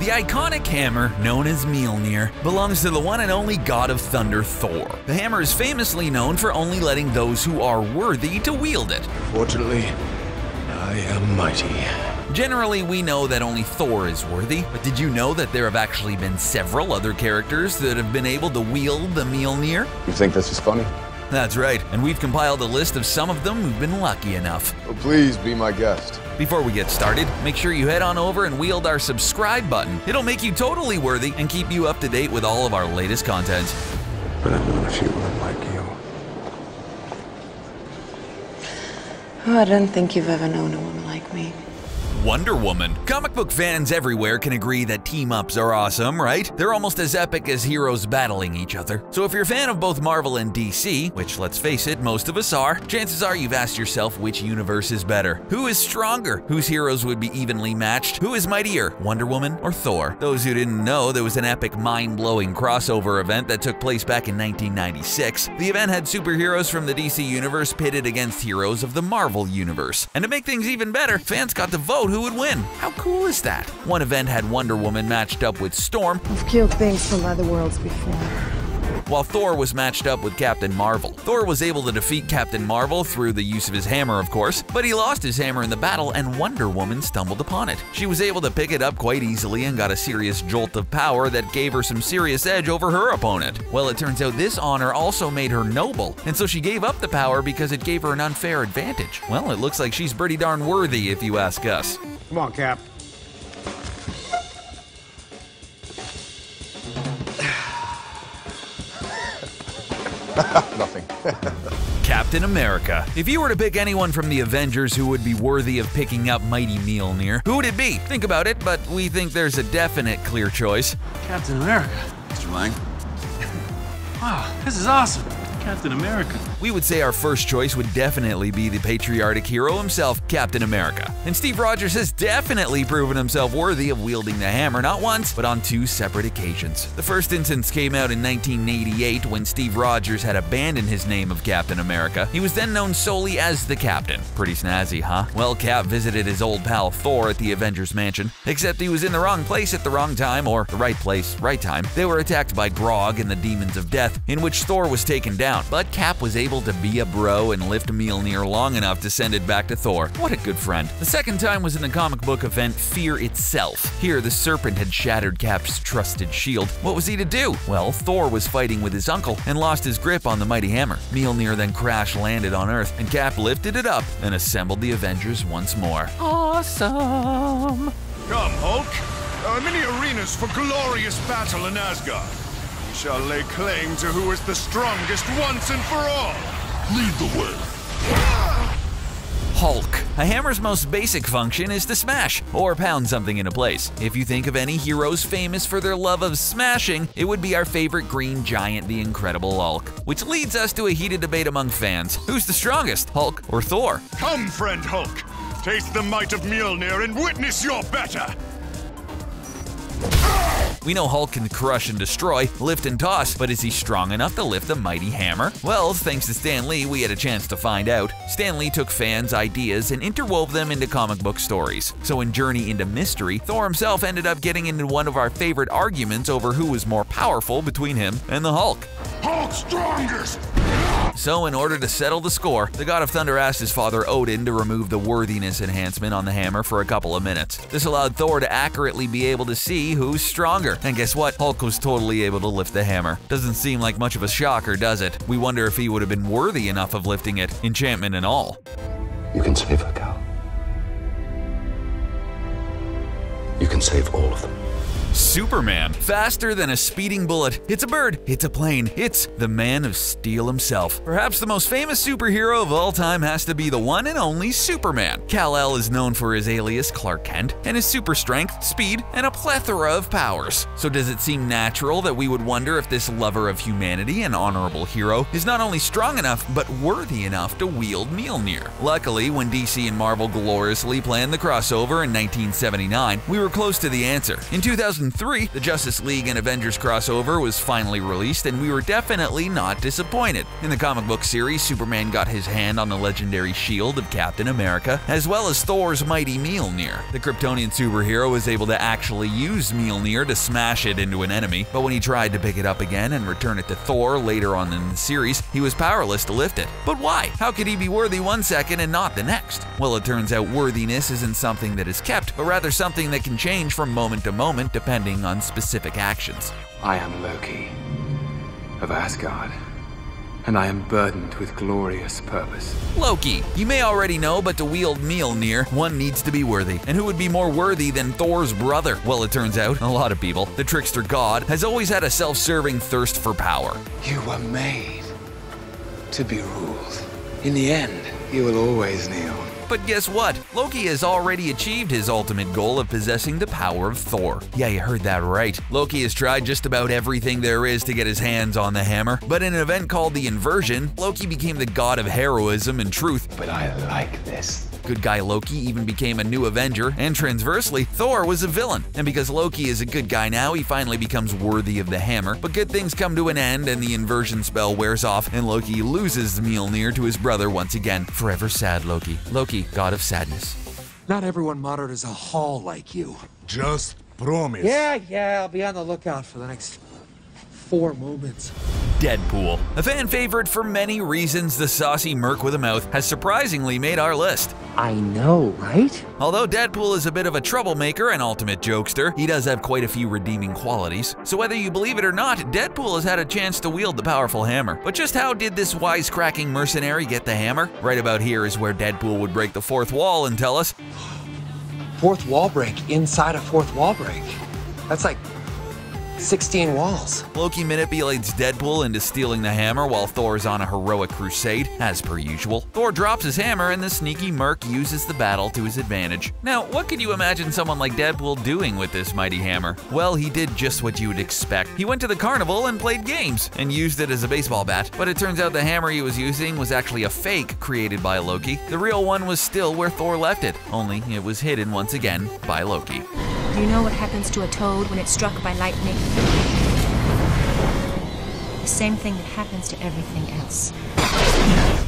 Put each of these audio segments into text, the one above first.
The iconic hammer, known as Mjolnir, belongs to the one and only god of thunder, Thor. The hammer is famously known for only letting those who are worthy to wield it. Fortunately, I am mighty. Generally, we know that only Thor is worthy, but did you know that there have actually been several other characters that have been able to wield the Mjolnir? You think this is funny? That's right, and we've compiled a list of some of them who've been lucky enough. Oh, please be my guest. Before we get started, make sure you head on over and wield our subscribe button. It'll make you totally worthy and keep you up to date with all of our latest content. But I've known a few women like you. Oh, I don't think you've ever known a woman like me. Wonder Woman. Comic book fans everywhere can agree that team-ups are awesome, right? They're almost as epic as heroes battling each other. So if you're a fan of both Marvel and DC, which let's face it, most of us are, chances are you've asked yourself which universe is better. Who is stronger? Whose heroes would be evenly matched? Who is mightier, Wonder Woman or Thor? Those who didn't know, there was an epic mind-blowing crossover event that took place back in 1996. The event had superheroes from the DC universe pitted against heroes of the Marvel universe. And to make things even better, fans got to vote who would win. How cool is that? One event had Wonder Woman matched up with Storm. I've killed things from other worlds before. While Thor was matched up with Captain Marvel. Thor was able to defeat Captain Marvel through the use of his hammer, of course, but he lost his hammer in the battle and Wonder Woman stumbled upon it. She was able to pick it up quite easily and got a serious jolt of power that gave her some serious edge over her opponent. Well, it turns out this honor also made her noble, and so she gave up the power because it gave her an unfair advantage. Well, it looks like she's pretty darn worthy if you ask us. Come on, Cap. Nothing. Captain America. If you were to pick anyone from the Avengers who would be worthy of picking up mighty Mjolnir, who would it be? Think about it, but we think there's a definite clear choice. Captain America. Mr. Lang? Wow, this is awesome. Captain America. We would say our first choice would definitely be the patriotic hero himself, Captain America. And Steve Rogers has definitely proven himself worthy of wielding the hammer not once, but on two separate occasions. The first instance came out in 1988 when Steve Rogers had abandoned his name of Captain America. He was then known solely as the Captain. Pretty snazzy, huh? Well, Cap visited his old pal Thor at the Avengers mansion, except he was in the wrong place at the wrong time, or the right place, right time. They were attacked by Grog and the Demons of Death, in which Thor was taken down. But Cap was able to be a bro and lift Mjolnir long enough to send it back to Thor. What a good friend. The second time was in the comic book event Fear itself. Here, the serpent had shattered Cap's trusted shield. What was he to do? Well, Thor was fighting with his uncle and lost his grip on the mighty hammer. Mjolnir then crash-landed on Earth, and Cap lifted it up and assembled the Avengers once more. Awesome! Come, Hulk. Our many arenas for glorious battle in Asgard. We shall lay claim to who is the strongest once and for all. Lead the way. Hulk. A hammer's most basic function is to smash, or pound something into place. If you think of any heroes famous for their love of smashing, it would be our favorite green giant, the Incredible Hulk. Which leads us to a heated debate among fans. Who's the strongest, Hulk or Thor? Come, friend Hulk. Taste the might of Mjolnir and witness your better. We know Hulk can crush and destroy, lift and toss, but is he strong enough to lift the mighty hammer? Well, thanks to Stan Lee, we had a chance to find out. Stan Lee took fans' ideas and interwove them into comic book stories. So in Journey into Mystery, Thor himself ended up getting into one of our favorite arguments over who was more powerful between him and the Hulk. Hulk strongest! So in order to settle the score, the God of Thunder asked his father Odin to remove the worthiness enhancement on the hammer for a couple of minutes. This allowed Thor to accurately be able to see who's stronger. And guess what? Hulk was totally able to lift the hammer. Doesn't seem like much of a shocker, does it? We wonder if he would have been worthy enough of lifting it, enchantment and all. You can save her, Cal. You can save all of them. Superman. Faster than a speeding bullet. It's a bird. It's a plane. It's the Man of Steel himself. Perhaps the most famous superhero of all time has to be the one and only Superman. Kal-El is known for his alias Clark Kent and his super strength, speed, and a plethora of powers. So does it seem natural that we would wonder if this lover of humanity and honorable hero is not only strong enough, but worthy enough to wield Mjolnir? Luckily, when DC and Marvel gloriously planned the crossover in 1979, we were close to the answer. In 2000 2003, the Justice League and Avengers crossover was finally released, and we were definitely not disappointed. In the comic book series, Superman got his hand on the legendary shield of Captain America, as well as Thor's mighty Mjolnir. The Kryptonian superhero was able to actually use Mjolnir to smash it into an enemy, but when he tried to pick it up again and return it to Thor later on in the series, he was powerless to lift it. But why? How could he be worthy one second and not the next? Well, it turns out worthiness isn't something that is kept, but rather something that can change from moment to moment depending on specific actions. I am Loki of Asgard, and I am burdened with glorious purpose. Loki. You may already know, but to wield Mjolnir, one needs to be worthy. And who would be more worthy than Thor's brother? Well, it turns out, a lot of people. The trickster god has always had a self-serving thirst for power. You were made to be ruled. In the end, you will always kneel. But guess what? Loki has already achieved his ultimate goal of possessing the power of Thor. Yeah, you heard that right. Loki has tried just about everything there is to get his hands on the hammer, but in an event called the Inversion, Loki became the god of heroism and truth. But I like this. Good guy Loki even became a new Avenger, and transversely, Thor was a villain. And because Loki is a good guy now, he finally becomes worthy of the hammer. But good things come to an end, and the Inversion spell wears off, and Loki loses Mjolnir to his brother once again. Forever sad Loki. Loki, god of sadness. Not everyone modern is a hall like you. Just promise. Yeah, I'll be on the lookout for the next 4 moments. Deadpool. A fan favorite for many reasons, the saucy merc with a mouth has surprisingly made our list. I know, right? Although Deadpool is a bit of a troublemaker and ultimate jokester, he does have quite a few redeeming qualities. So whether you believe it or not, Deadpool has had a chance to wield the powerful hammer. But just how did this wisecracking mercenary get the hammer? Right about here is where Deadpool would break the fourth wall and tell us, Fourth wall break inside a fourth wall break. That's like 16 walls. Loki manipulates Deadpool into stealing the hammer while Thor is on a heroic crusade, as per usual. Thor drops his hammer and the sneaky merc uses the battle to his advantage. Now, what could you imagine someone like Deadpool doing with this mighty hammer? Well, he did just what you would expect. He went to the carnival and played games, and used it as a baseball bat. But it turns out the hammer he was using was actually a fake created by Loki. The real one was still where Thor left it, only it was hidden once again by Loki. Do you know what happens to a toad when it's struck by lightning? The same thing that happens to everything else.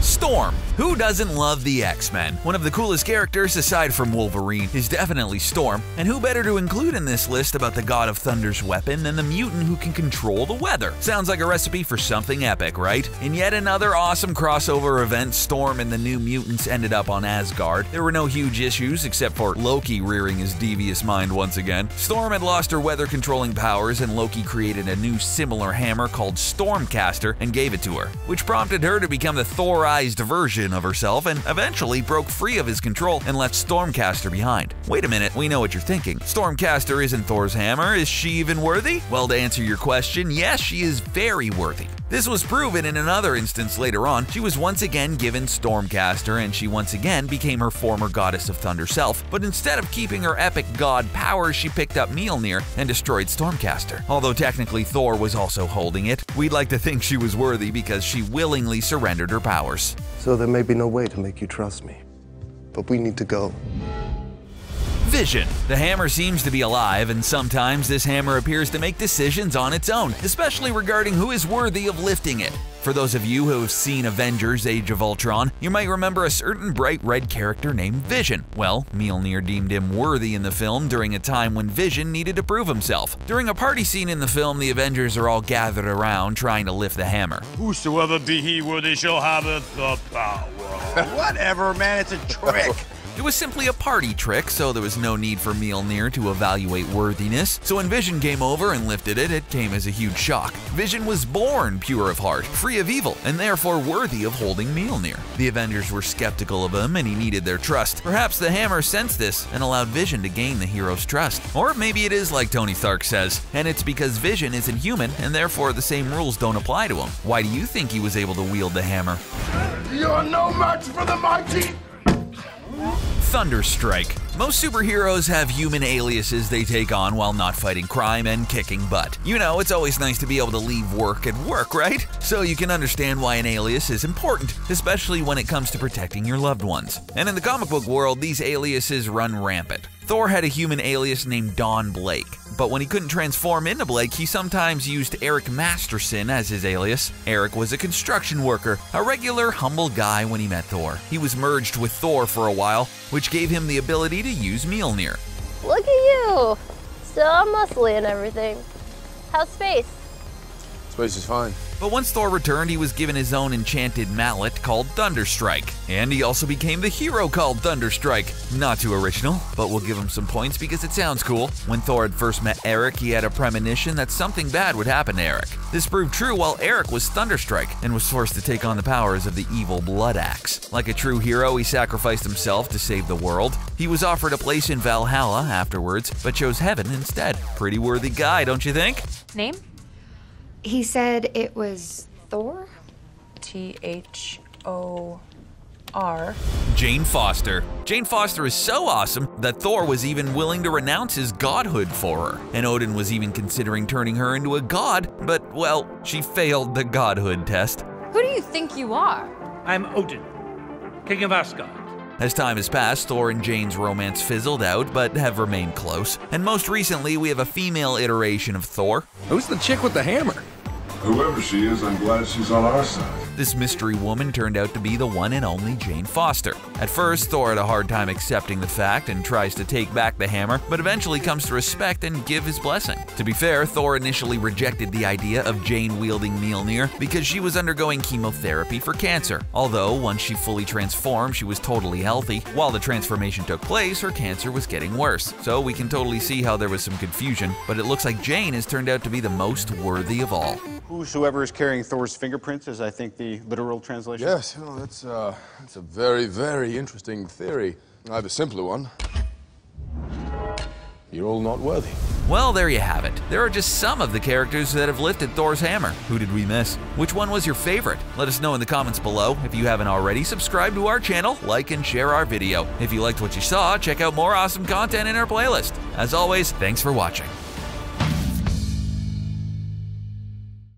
Storm. Who doesn't love the X-Men? One of the coolest characters aside from Wolverine is definitely Storm, and who better to include in this list about the god of thunder's weapon than the mutant who can control the weather? Sounds like a recipe for something epic, right? In yet another awesome crossover event, Storm and the New Mutants ended up on Asgard. There were no huge issues except for Loki rearing his devious mind once again. Storm had lost her weather-controlling powers, and Loki created a new similar hammer called Stormcaster and gave it to her, which prompted her to become the Thorized version of herself and eventually broke free of his control and left Stormcaster behind. Wait a minute, we know what you're thinking. Stormcaster isn't Thor's hammer, is she even worthy? Well, to answer your question, yes, she is very worthy. This was proven in another instance later on. She was once again given Stormcaster, and she once again became her former Goddess of Thunder self, but instead of keeping her epic god powers, she picked up Mjolnir and destroyed Stormcaster. Although technically Thor was also holding it, we'd like to think she was worthy because she willingly surrendered her powers. So there may be no way to make you trust me, but we need to go. Vision. The hammer seems to be alive, and sometimes this hammer appears to make decisions on its own, especially regarding who is worthy of lifting it. For those of you who have seen Avengers Age of Ultron, you might remember a certain bright red character named Vision. Well, Mjolnir deemed him worthy in the film during a time when Vision needed to prove himself. During a party scene in the film, the Avengers are all gathered around trying to lift the hammer. Whosoever be he worthy shall have the power. Whatever, man, it's a trick. It was simply a party trick, so there was no need for Mjolnir to evaluate worthiness. So when Vision came over and lifted it, it came as a huge shock. Vision was born pure of heart, free of evil, and therefore worthy of holding Mjolnir. The Avengers were skeptical of him, and he needed their trust. Perhaps the hammer sensed this and allowed Vision to gain the hero's trust. Or maybe it is like Tony Stark says, and it's because Vision isn't human, and therefore the same rules don't apply to him. Why do you think he was able to wield the hammer? You're no match for the mighty! Thunderstrike. Most superheroes have human aliases they take on while not fighting crime and kicking butt. You know, it's always nice to be able to leave work at work, right? So you can understand why an alias is important, especially when it comes to protecting your loved ones. And in the comic book world, these aliases run rampant. Thor had a human alias named Don Blake. but when he couldn't transform into Blake, he sometimes used Eric Masterson as his alias. Eric was a construction worker, a regular, humble guy when he met Thor. He was merged with Thor for a while, which gave him the ability to use Mjolnir. Look at you! Still all muscly and everything. How's space? Space is fine. But once Thor returned, he was given his own enchanted mallet called Thunderstrike. And he also became the hero called Thunderstrike. Not too original, but we'll give him some points because it sounds cool. When Thor had first met Eric, he had a premonition that something bad would happen to Eric. This proved true while Eric was Thunderstrike and was forced to take on the powers of the evil Blood Axe. Like a true hero, he sacrificed himself to save the world. He was offered a place in Valhalla afterwards, but chose heaven instead. Pretty worthy guy, don't you think? Name? He said it was Thor? T-H-O-R. Jane Foster. Jane Foster is so awesome that Thor was even willing to renounce his godhood for her. And Odin was even considering turning her into a god, but, well, she failed the godhood test. Who do you think you are? I'm Odin, King of Asgard. As time has passed, Thor and Jane's romance fizzled out, but have remained close. And most recently, we have a female iteration of Thor. Who's the chick with the hammer? Whoever she is, I'm glad she's on our side. This mystery woman turned out to be the one and only Jane Foster. At first, Thor had a hard time accepting the fact and tries to take back the hammer, but eventually comes to respect and give his blessing. To be fair, Thor initially rejected the idea of Jane wielding Mjolnir because she was undergoing chemotherapy for cancer. Although, once she fully transformed, she was totally healthy. While the transformation took place, her cancer was getting worse. So we can totally see how there was some confusion, but it looks like Jane has turned out to be the most worthy of all. Whosoever is carrying Thor's fingerprints is, I think, the literal translation. Yes, well, that's a very, very interesting theory. I have a simpler one. You're all not worthy. Well, there you have it. There are just some of the characters that have lifted Thor's hammer. Who did we miss? Which one was your favorite? Let us know in the comments below. If you haven't already, subscribe to our channel, like and share our video. If you liked what you saw, check out more awesome content in our playlist. As always, thanks for watching.